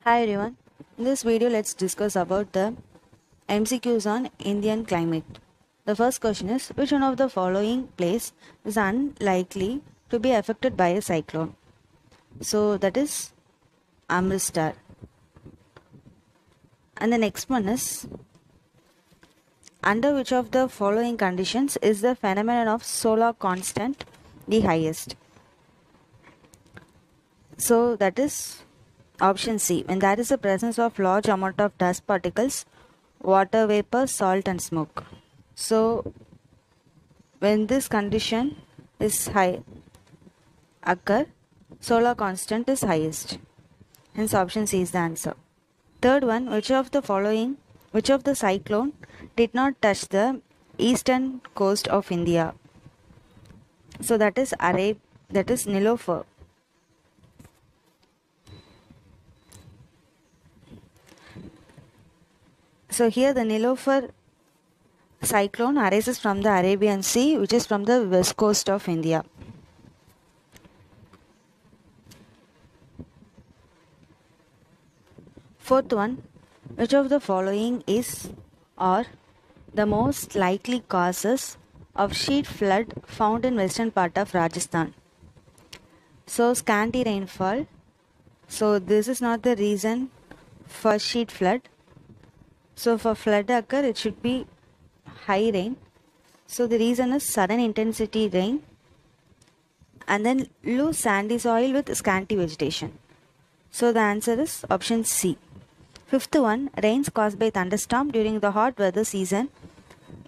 Hi everyone. In this video, let's discuss about the MCQs on Indian climate. The first question is, which one of the following place is unlikely to be affected by a cyclone? So that is Amritsar. And the next one is, under which of the following conditions is the phenomenon of solar constant the highest? So that is option C, when there is a presence of large amount of dust particles, water vapor, salt and smoke. So when this condition is high occur, solar constant is highest. Hence option C is the answer. Third one, which of the cyclone did not touch the eastern coast of India? So that is Nilofer. So here the Nilofer cyclone arises from the Arabian Sea, which is from the west coast of India. Fourth one, which of the following is or the most likely causes of sheet flood found in western part of Rajasthan? So scanty rainfall. So this is not the reason for sheet flood. So for flood occur, it should be high rain. So the reason is sudden intensity rain and then loose sandy soil with scanty vegetation. So the answer is option C. Fifth one, rains caused by thunderstorm during the hot weather season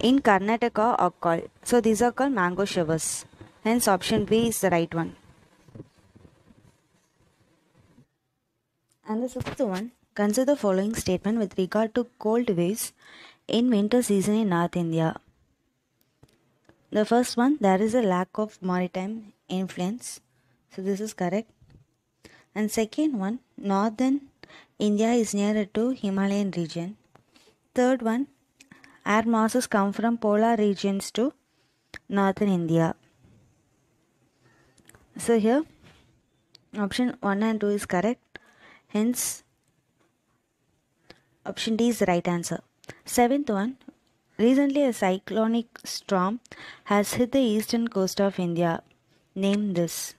in Karnataka are called. So these are called mango showers. Hence option B is the right one. And the sixth one, consider the following statement with regard to cold waves in winter season in North India. The first one, there is a lack of maritime influence. So this is correct. And second one, northern India is nearer to Himalayan region. Third one, air masses come from polar regions to northern India. So here option 1 and 2 is correct. Hence option D is the right answer. Seventh one, recently a cyclonic storm has hit the eastern coast of India. Name this.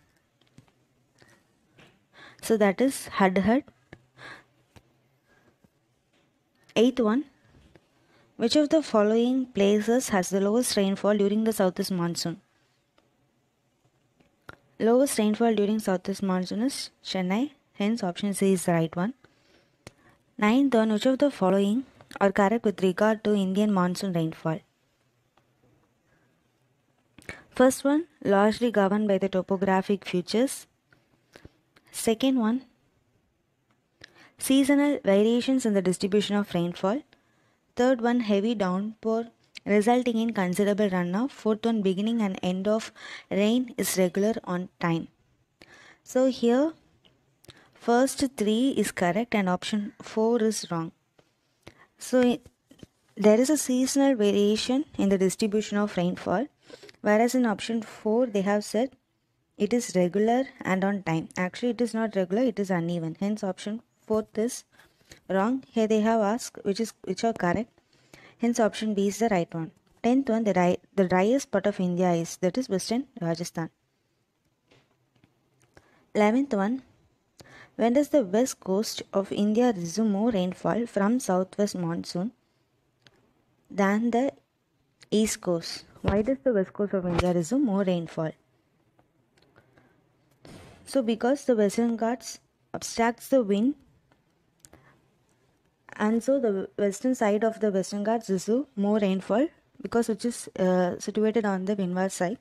So that is Hudhud. Eighth one, which of the following places has the lowest rainfall during the southeast monsoon? Lowest rainfall during southeast monsoon is Chennai. Hence option C is the right one. Ninth one, which of the following are correct with regard to Indian monsoon rainfall? First one, largely governed by the topographic features. Second one, seasonal variations in the distribution of rainfall. Third one, heavy downpour resulting in considerable runoff. Fourth one, beginning and end of rain is regular on time. So here first 3 is correct and option 4 is wrong. So there is a seasonal variation in the distribution of rainfall, whereas in option 4 they have said it is regular and on time. Actually it is not regular, it is uneven. Hence option 4th is wrong. Here they have asked which are correct. Hence option B is the right one. 10th one, the driest part of India is, that is western Rajasthan. 11th one, when does the west coast of India receive more rainfall from southwest monsoon than the east coast? Why does the west coast of India receive more rainfall? So because the Western Ghats obstructs the wind, and so the western side of the Western Ghats receive more rainfall because it is situated on the windward side.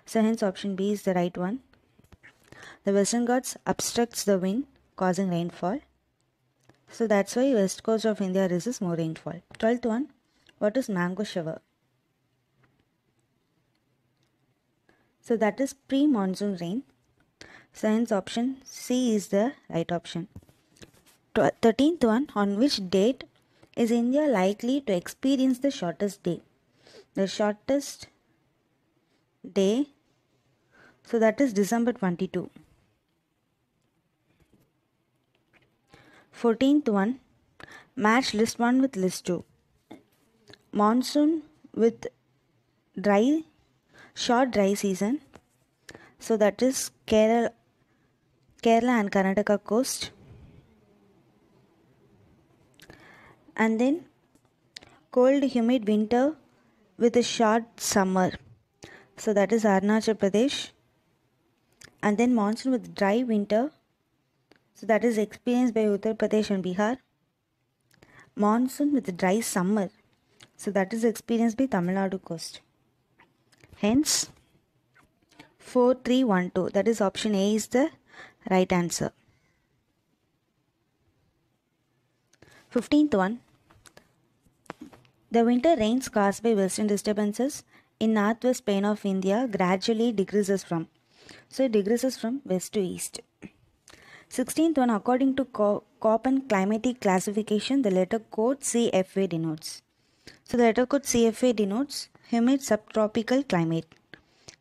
So hence option B is the right one. The Western Ghats obstructs the wind causing rainfall. So that's why west coast of India receives more rainfall. 12th one, what is mango shower? So that is pre-monsoon rain. So hence option C is the right option. 13th one, on which date is India likely to experience the shortest day? The shortest day, so that is December 22. 14th one, match list 1 with list 2. Monsoon with dry, short dry season. So that is Kerala and Karnataka coast. And then cold humid winter with a short summer. So that is Arunachal Pradesh. And then monsoon with dry winter. So that is experienced by Uttar Pradesh and Bihar. Monsoon with dry summer. So that is experienced by Tamil Nadu coast. Hence 4312, that is option A is the right answer. 15th one, the winter rains caused by western disturbances in northwest plain of India gradually decreases from. So it decreases from west to east. 16th one, according to Köppen climatic classification, the letter code CFA denotes. So the letter code CFA denotes humid subtropical climate.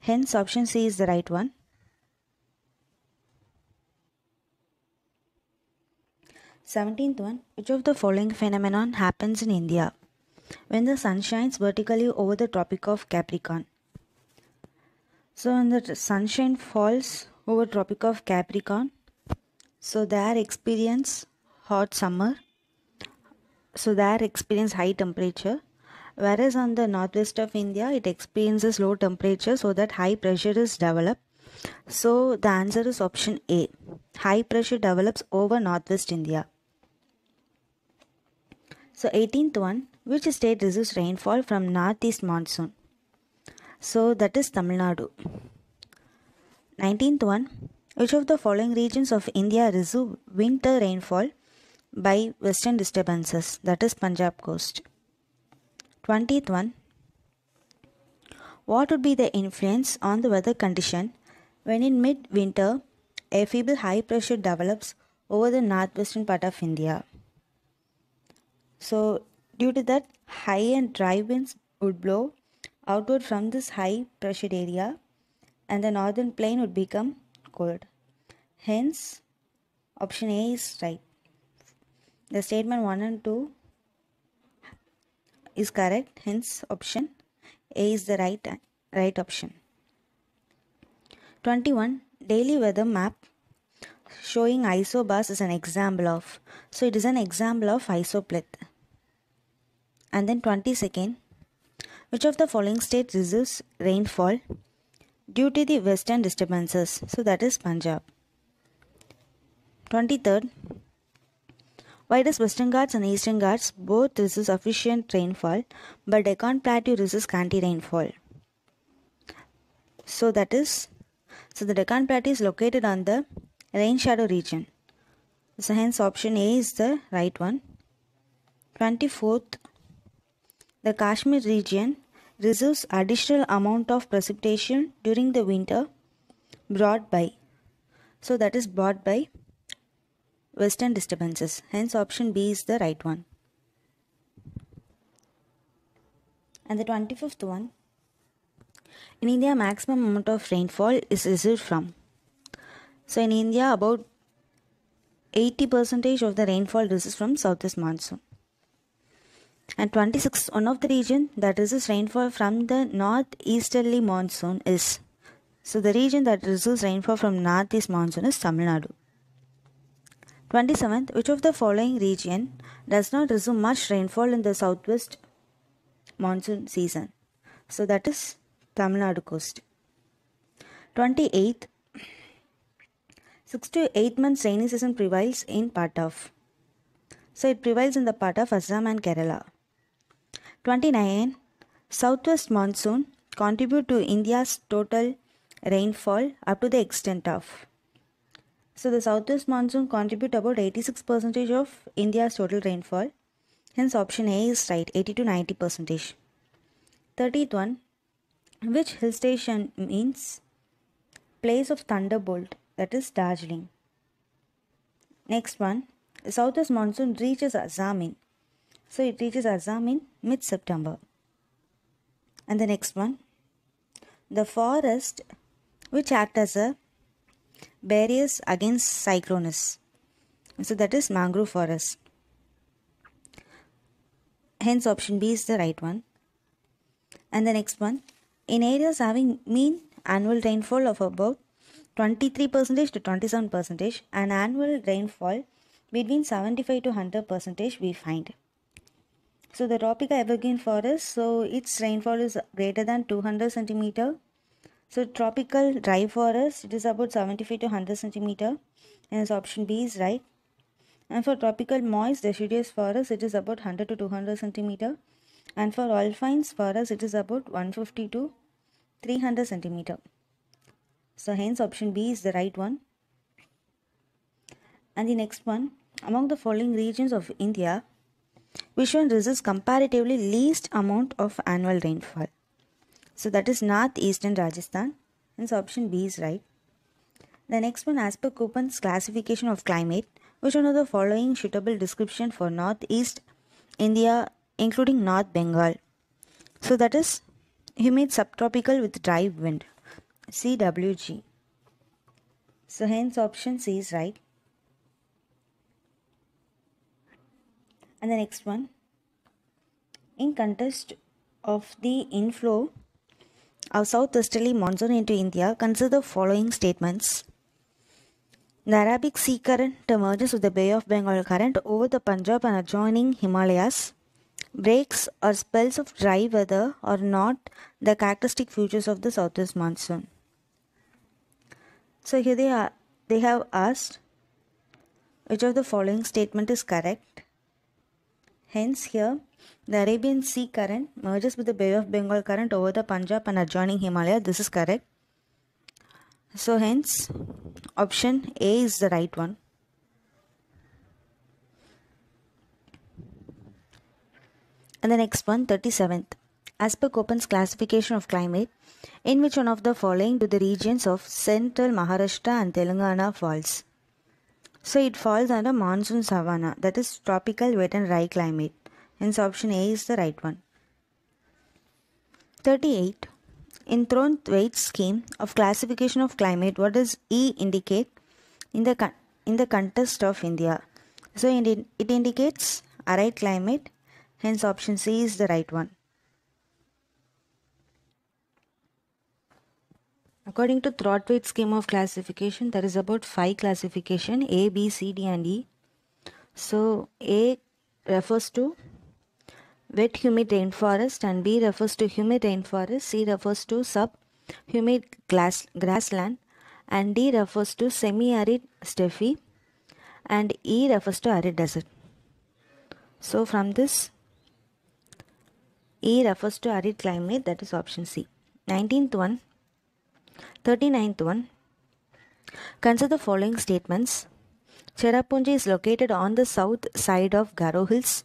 Hence option C is the right one. 17th one, which of the following phenomenon happens in India when the sun shines vertically over the Tropic of Capricorn? So when the sunshine falls over Tropic of Capricorn, so there experience hot summer, so there experience high temperature, whereas on the northwest of India it experiences low temperature, so that high pressure is developed. So the answer is option A. High pressure develops over northwest India. So 18th one, which state receives rainfall from northeast monsoon? So that is Tamil Nadu. 19th one, which of the following regions of India receive winter rainfall by western disturbances? That is Punjab coast. 20th one, what would be the influence on the weather condition when in mid-winter a feeble high pressure develops over the northwestern part of India? So due to that, high and dry winds would blow outward from this high pressure area and the northern plain would become cold. Hence option A is right. The statement 1 and 2 is correct. Hence option A is the right option. 21, daily weather map showing isobars is an example of. So it is an example of isopleth. And then 22nd, which of the following states receives rainfall due to the western disturbances? So that is Punjab. 23rd, why does Western Ghats and Eastern Ghats both receive sufficient rainfall but Deccan Plateau receives scanty rainfall? So the Deccan Plateau is located on the rain shadow region. So hence option A is the right one. 24th, the Kashmir region receives additional amount of precipitation during the winter brought by. So that is brought by western disturbances. Hence option B is the right one. And the 25th one, in India maximum amount of rainfall is received from. So in India about 80% of the rainfall receives from southwest monsoon. And 26th, one of the region that receives rainfall from the northeasterly monsoon is. So the region that receives rainfall from northeast monsoon is Tamil Nadu. 27th, which of the following region does not receive much rainfall in the southwest monsoon season? So that is Tamil Nadu coast. 28th, 6 to 8 months rainy season prevails in part of. So it prevails in the part of Assam and Kerala. 29, southwest monsoon contribute to India's total rainfall up to the extent of. So the southwest monsoon contribute about 86% of India's total rainfall. Hence option A is right, 80 to 90%. 30th one, which hill station means place of thunderbolt? That is Darjeeling. Next one, the southwest monsoon reaches Assam in. So it reaches Assam in mid-September. And the next one, the forest which act as a barriers against cyclones. So that is mangrove forest. Hence option B is the right one. And the next one, in areas having mean annual rainfall of about 23% to 27%, and annual rainfall between 75 to 100% we find. So the tropical evergreen forest, so its rainfall is greater than 200 centimeter. So tropical dry forest, it is about 75 to 100 centimeter. Hence option B is right. And for tropical moist deciduous forest, it is about 100 to 200 centimeter. And for alpines forest, it is about 150 to 300 centimeter. So hence option B is the right one. And the next one, among the following regions of India, which one receives comparatively least amount of annual rainfall? So that is northeastern Rajasthan. Hence option B is right. The next one, as per Köppen's classification of climate, which one of the following suitable description for northeast India, including North Bengal? So that is humid subtropical with dry wind, CWG. So hence option C is right. And the next one, in context of the inflow of southwesterly monsoon into India, consider the following statements. The Arabic Sea current merges with the Bay of Bengal current over the Punjab and adjoining Himalayas. Breaks or spells of dry weather are not the characteristic features of the southwest monsoon. So here they have asked which of the following statement is correct. Hence here the Arabian Sea current merges with the Bay of Bengal current over the Punjab and adjoining Himalaya. This is correct. So hence option A is the right one. And the next one, 37th. As per Köppen's classification of climate, in which one of the following do the regions of central Maharashtra and Telangana falls? So it falls under monsoon savanna, that is tropical wet and dry climate. Hence option A is the right one. 38. In Thornthwaite's scheme of classification of climate, what does E indicate in the context of India? So it indicates arid climate. Hence option C is the right one. According to Thornthwaite's scheme of classification, there is about 5 classification, A, B, C, D and E. So A refers to wet humid rainforest, and B refers to humid rainforest, C refers to sub-humid grassland, and D refers to semi-arid steppe, and E refers to arid desert. So from this, E refers to arid climate, that is option C. 19th one, 39th one. Consider the following statements. Cherrapunji is located on the south side of Garo Hills.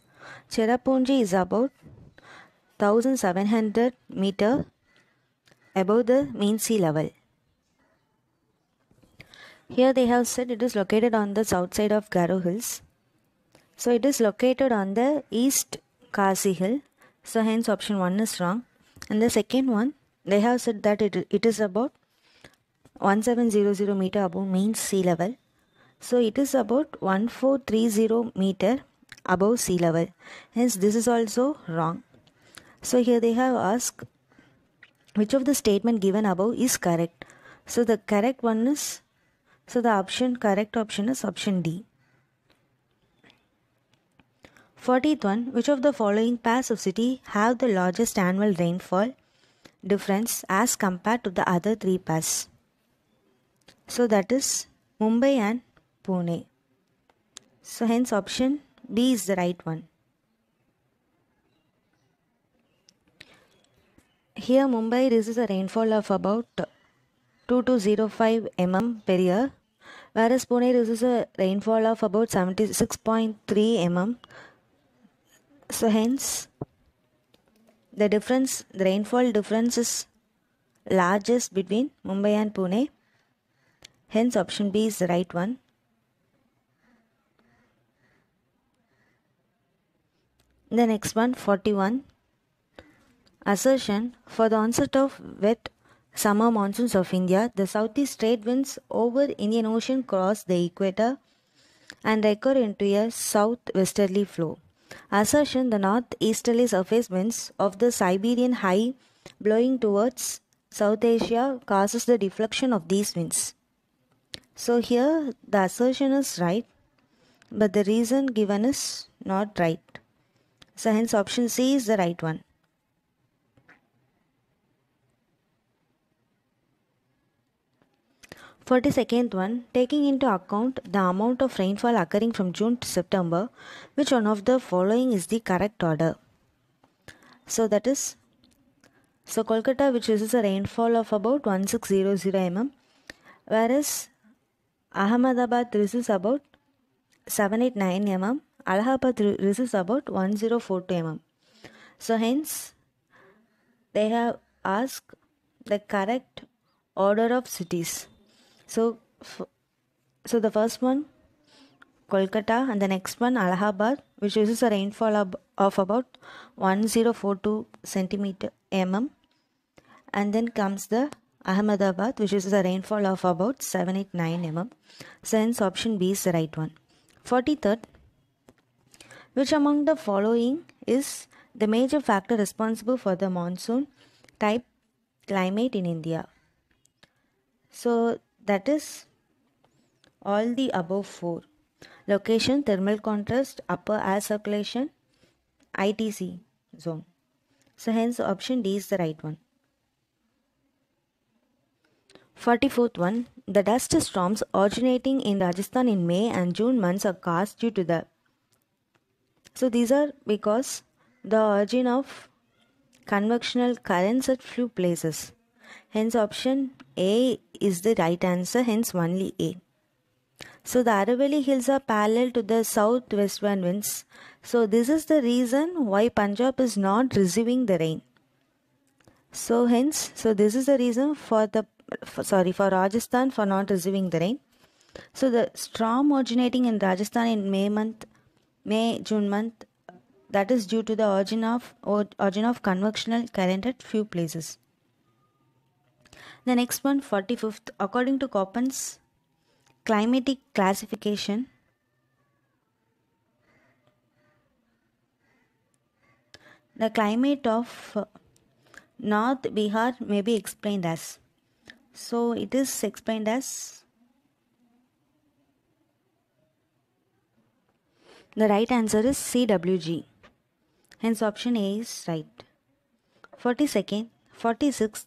Cherrapunji is about 1700 meter above the mean sea level. Here they have said it is located on the south side of Garo Hills. So it is located on the East Khasi Hill. So hence option 1 is wrong. And the second one, they have said that it is about 1700 meter above mean sea level. So it is about 1430 meter above sea level. Hence this is also wrong. So here they have asked which of the statement given above is correct. So the correct one is, so the correct option is option D. 40th one, which of the following pairs of city have the largest annual rainfall difference as compared to the other 3 pairs? So that is Mumbai and Pune. So hence option B is the right one. Here Mumbai receives a rainfall of about 2205 mm per year, whereas Pune receives a rainfall of about 76.3 mm. So hence the rainfall difference is largest between Mumbai and Pune. Hence option B is the right one. The next one, 41. Assertion: for the onset of wet summer monsoons of India, the southeast trade winds over Indian Ocean cross the equator and recur into a southwesterly flow. Assertion: the northeasterly surface winds of the Siberian high blowing towards South Asia causes the deflection of these winds. So here the assertion is right, but the reason given is not right. So hence option C is the right one. 42nd one, taking into account the amount of rainfall occurring from June to September, which one of the following is the correct order? So that is, Kolkata, which is a rainfall of about 1600 mm, whereas Ahmedabad receives about 789 mm, Allahabad receives about 1042 mm. So hence they have asked the correct order of cities. So the first one Kolkata, and the next one Allahabad, which uses a rainfall of about 1042 centimeter mm, and then comes the Ahmedabad, which uses a rainfall of about 789 mm. So hence option B is the right one. 43rd, which among the following is the major factor responsible for the monsoon type climate in India? So that is all the above four: location, thermal contrast, upper air circulation, ITC zone. So hence option D is the right one. 44th one, the dust storms originating in Rajasthan in May and June months are caused due to the. So these are because the origin of convectional currents at few places. Hence option A is the right answer, hence only A. So the Aravalli Hills are parallel to the southwestern winds. So this is the reason why Punjab is not receiving the rain. So hence, this is the reason for Rajasthan for not receiving the rain. So the storm originating in Rajasthan in June month, that is due to the origin of convectional current at few places. The next one, 45th, according to Köppen's climatic classification, the climate of North Bihar may be explained as. So it is explained as, the right answer is CWG. Hence option A is right. 46th,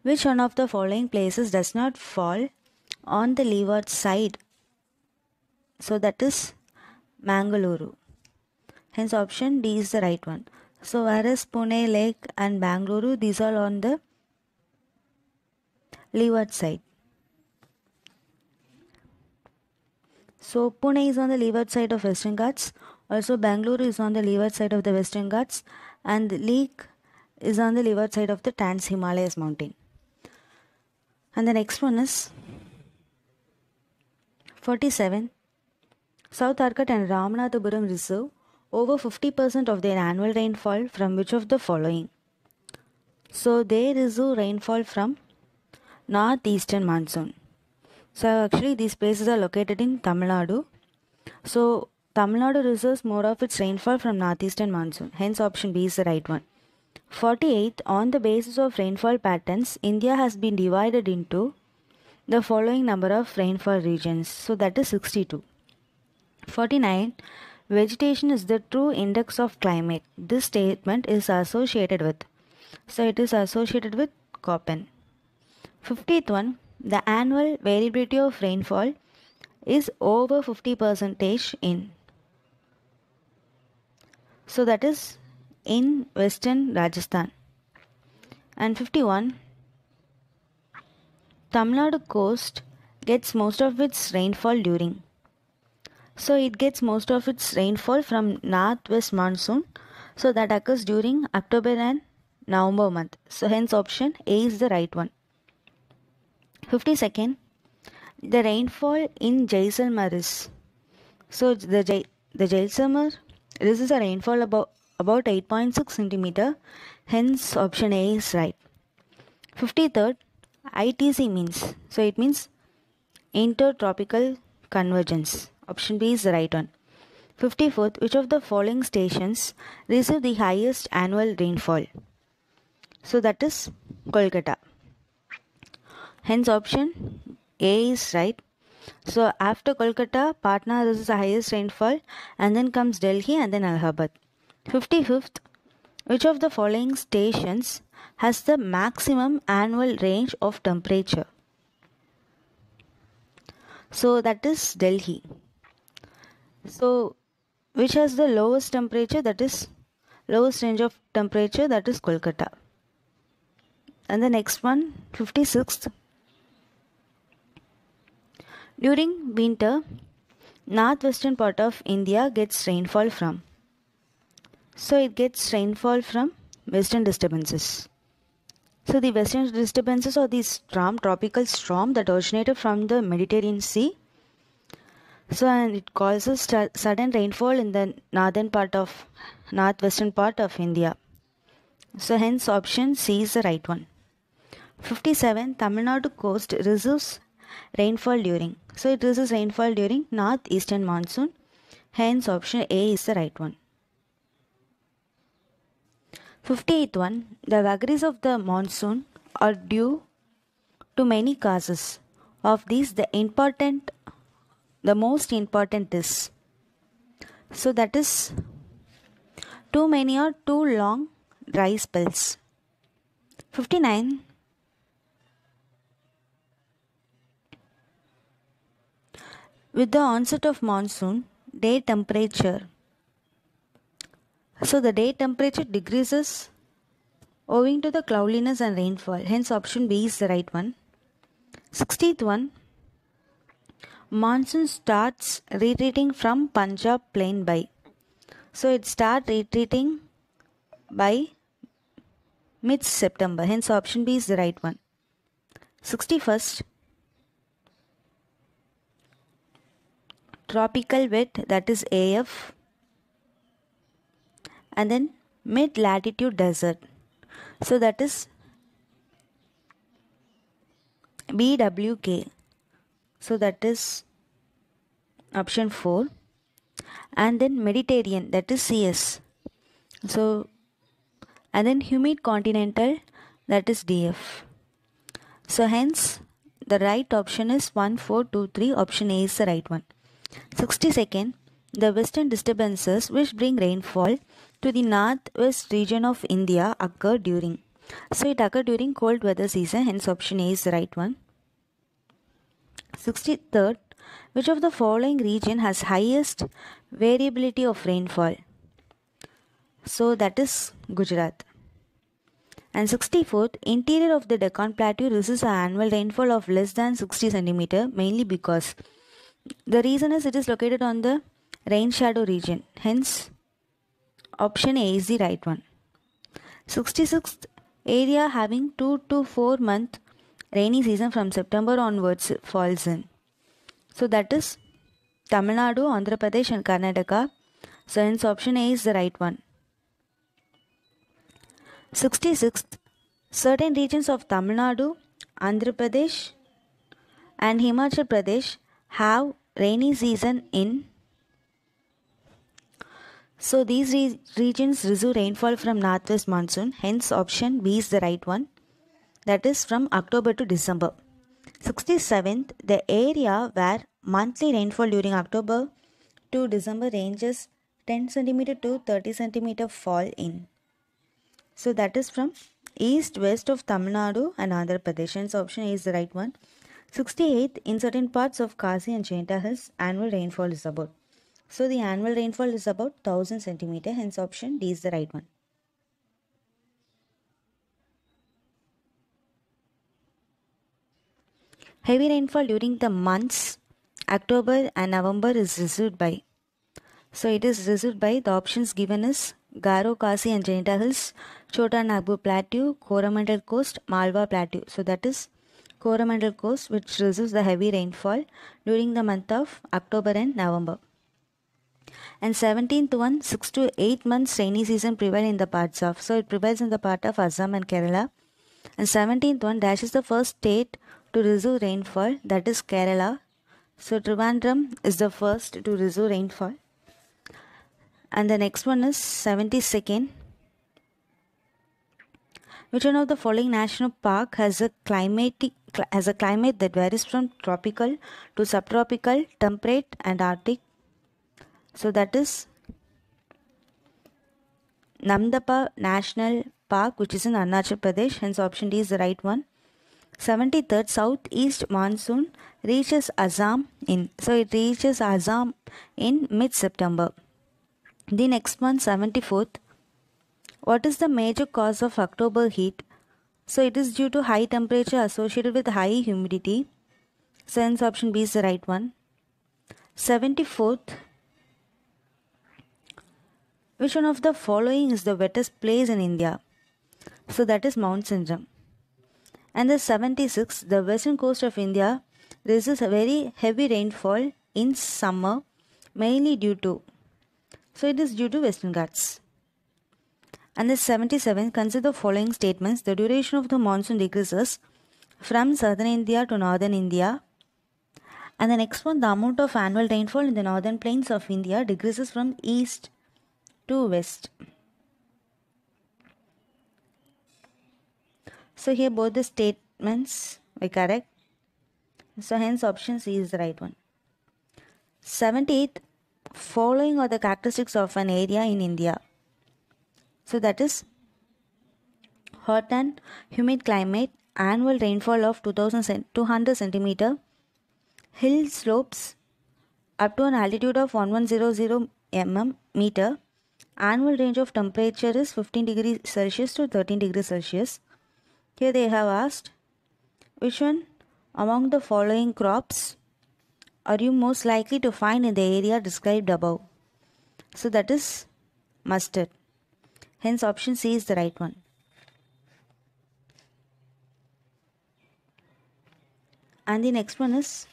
which one of the following places does not fall on the leeward side? So that is Mangaluru. Hence option D is the right one. So whereas Pune, Lake and Bangalore, these are on the leeward side. So Pune is on the leeward side of Western Ghats. Also Bangalore is on the leeward side of the Western Ghats, and Lake is on the leeward side of the Trans Himalayas mountain. And the next one is 47. South Arcot and Ramanathapuram receive over 50% of their annual rainfall from which of the following? So they receive rainfall from northeastern monsoon. So actually these places are located in Tamil Nadu. So Tamil Nadu receives more of its rainfall from northeastern monsoon. Hence option B is the right one. 48th, on the basis of rainfall patterns, India has been divided into the following number of rainfall regions. So that is 62. 49. Vegetation is the true index of climate. This statement is associated with. So it is associated with Köppen. 50th one, the annual variability of rainfall is over 50% in. So that is in western Rajasthan. And 51, Tamil Nadu coast gets most of its rainfall during. So it gets most of its rainfall from northwest monsoon. So that occurs during October and November month. So hence option A is the right one. 52nd, the rainfall in Jaisalmer is. So the Jaisalmer, this is a rainfall about 8.6 centimeter. Hence option A is right. 53rd, ITC means. So it means intertropical convergence. Option B is the right one. 54th, which of the following stations receive the highest annual rainfall? So that is Kolkata. Hence option A is right. So after Kolkata, Patna receives the highest rainfall, and then comes Delhi and then Allahabad. 55th, which of the following stations has the maximum annual range of temperature? So that is Delhi. So which has the lowest temperature? That is lowest range of temperature, that is Kolkata. And the next one, 56th. During winter, northwestern part of India gets rainfall from. So it gets rainfall from western disturbances. So the western disturbances or the storm, tropical storm that originated from the Mediterranean Sea. So and it causes sudden rainfall in the northwestern part of India. So hence option C is the right one. 57, Tamil Nadu coast receives rainfall during. So it receives rainfall during northeastern monsoon. Hence option A is the right one. 58th one, the vagaries of the monsoon are due to many causes. Of these, the most important is. So that is too many or too long dry spells. 59, with the onset of monsoon, day temperature. So the day temperature decreases owing to the cloudiness and rainfall. Hence option B is the right one. 60th one, monsoon starts retreating from Punjab plain by. So it starts retreating by mid-September. Hence option B is the right one. 61st, tropical wet, that is AF, and then mid-latitude desert. So that is BWK. So that is option 4. And then Mediterranean, that is CS. So and then humid continental, that is DF. So hence the right option is 1, 4, 2, 3. Option A is the right one. 62nd, the western disturbances which bring rainfall to the northwest region of India occur during. So it occurred during cold weather season. Hence option A is the right one. 63rd, which of the following region has highest variability of rainfall? So that is Gujarat. And 64th, interior of the Deccan Plateau receives an annual rainfall of less than 60 cm, mainly because the reason is it is located on the rain shadow region. Hence option A is the right one. 66th, area having 2 to 4 month rainy season from September onwards falls in. So that is Tamil Nadu, Andhra Pradesh and Karnataka. So hence option A is the right one. 66th, certain regions of Tamil Nadu, Andhra Pradesh and Himachal Pradesh have rainy season in. So these regions receive rainfall from northwest monsoon. Hence option B is the right one. That is from October to December. 67th, the area where monthly rainfall during October to December ranges 10 cm to 30 cm fall in. So that is from east west of Tamil Nadu and Andhra Pradesh. Hence option A is the right one. 68th, in certain parts of Khasi and Jaintia Hills, annual rainfall is about. So the annual rainfall is about 1000 cm. Hence option D is the right one. Heavy rainfall during the months October and November is received by. So it is received by the options given is Garo, Khasi and Jaintia Hills, Chota Nagpur Plateau, Coromandel Coast, Malwa Plateau. So that is Coromandel Coast which receives the heavy rainfall during the month of October and November. And 17th one, 6 to 8 months rainy season prevail in the parts of. So it prevails in the part of Assam and Kerala. And 17th one, Dash is the first state to receive rainfall, that is Kerala. So Trivandrum is the first to receive rainfall. And the next one is 72nd. Which one of the following national park has a climate that varies from tropical to subtropical, temperate and arctic? So that is Namdapha National Park, which is in Arunachal Pradesh. Hence option D is the right one. 73rd, southeast monsoon reaches Assam in mid-September. The next one, 74th. What is the major cause of October heat? So it is due to high temperature associated with high humidity. So hence option B is the right one. 74th. Which one of the following is the wettest place in India? So that is Mount Sindram. And the 76th, the western coast of India receives a very heavy rainfall in summer, mainly due to, so it is due to Western Ghats. And the 77th, consider the following statements. The duration of the monsoon decreases from southern India to northern India. And the next one, the amount of annual rainfall in the northern plains of India decreases from east to west. So here both the statements were correct. So hence option C is the right one. 78th, following are the characteristics of an area in India. So that is hot and humid climate, annual rainfall of 200 centimeter, hill slopes up to an altitude of 1100 meter, annual range of temperature is 15 degrees Celsius to 13 degrees Celsius. Here they have asked, which one among the following crops are you most likely to find in the area described above? So that is mustard. Hence option C is the right one. And the next one is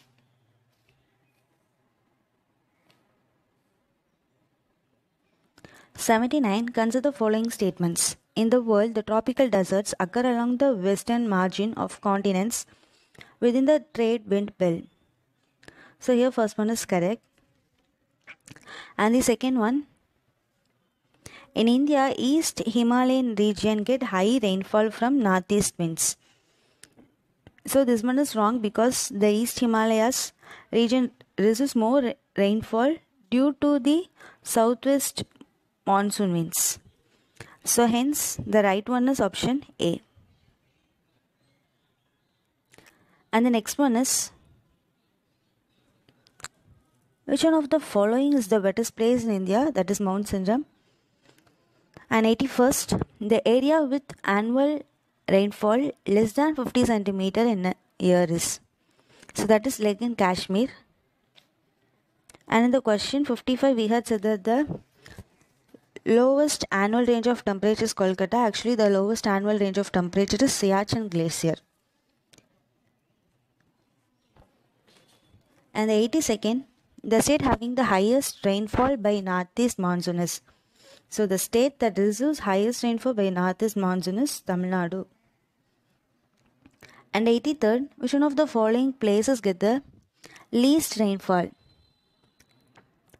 79. Consider the following statements. In the world, the tropical deserts occur along the western margin of continents within the trade wind belt. So here first one is correct. And the second one, in India, East Himalayan region get high rainfall from northeast winds. So this one is wrong because the East Himalayas region receives more rainfall due to the southwest monsoon winds. So hence the right one is option A. And the next one is, which one of the following is the wettest place in India? That is Mount Sindram. And 81st, the area with annual rainfall less than 50 centimeter in a year is. So that is Lake in Kashmir. And in the question 55, we had said that the lowest annual range of temperature is Kolkata. Actually, the lowest annual range of temperature is Siachen Glacier. And the 82nd, the state having the highest rainfall by northeast monsoon is. So the state that receives highest rainfall by northeast monsoon is Tamil Nadu. And 83rd, which one of the following places get the least rainfall?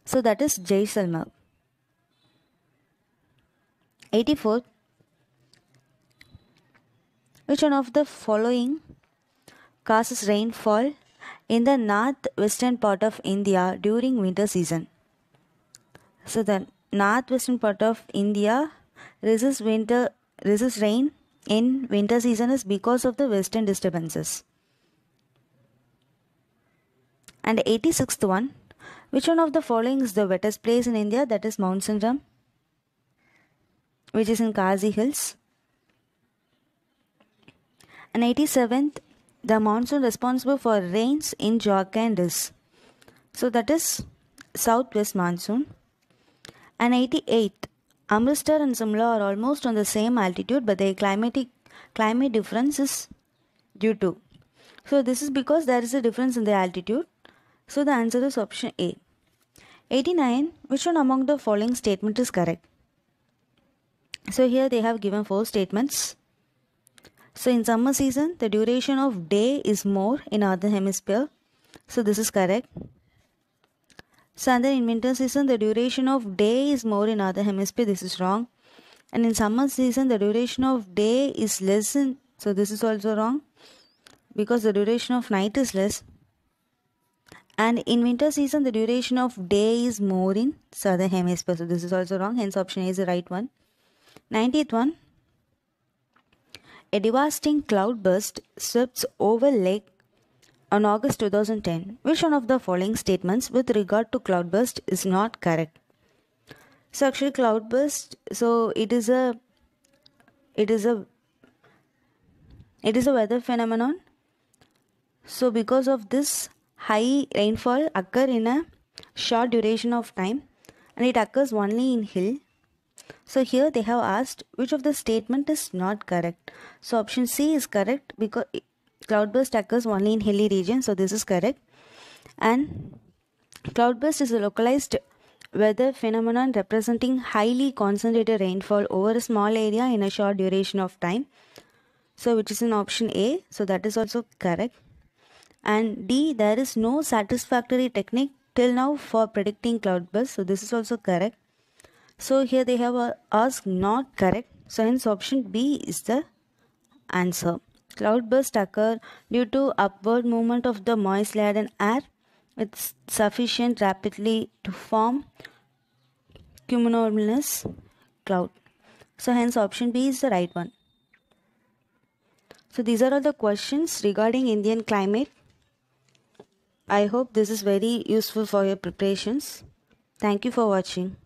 So that is Jaisalmer. 84th, which one of the following causes rainfall in the northwestern part of India during winter season? So the northwestern part of India receives rain in winter season is because of the western disturbances. And 86th one, which one of the following is the wettest place in India? That is Mount Sindram, which is in Khasi Hills. And 87th, the monsoon responsible for rains in Jharkhand is. So that is southwest monsoon. And 88th, Amritsar and Simla are almost on the same altitude, but their climate difference is due to. So this is because there is a difference in the altitude. So the answer is option A. 89, which one among the following statement is correct? So here they have given 4 statements. So in summer season, the duration of day is more in northern hemisphere. So this is correct. So and then in winter season, the duration of day is more in other hemisphere. This is wrong. And in summer season, the duration of day is less in. So this is also wrong, because the duration of night is less. And in winter season, the duration of day is more in southern hemisphere. So this is also wrong. Hence option A is the right one. 90th one. A devastating cloudburst swept over lake on August 2010. Which one of the following statements with regard to cloudburst is not correct? So actually cloudburst, so it is a weather phenomenon. So because of this, high rainfall occur in a short duration of time, and it occurs only in hill. So here they have asked which of the statement is not correct. So option C is correct, because cloudburst occurs only in hilly region. So this is correct. And cloudburst is a localized weather phenomenon representing highly concentrated rainfall over a small area in a short duration of time. So which is in option A. So that is also correct. And D, there is no satisfactory technique till now for predicting cloudburst. So this is also correct. So here they have asked not correct. So hence option B is the answer. Cloudbursts occur due to upward movement of the moist laden air with sufficient rapidly to form cumulonimbus cloud. So hence option B is the right one. So these are all the questions regarding Indian climate. I hope this is very useful for your preparations. Thank you for watching.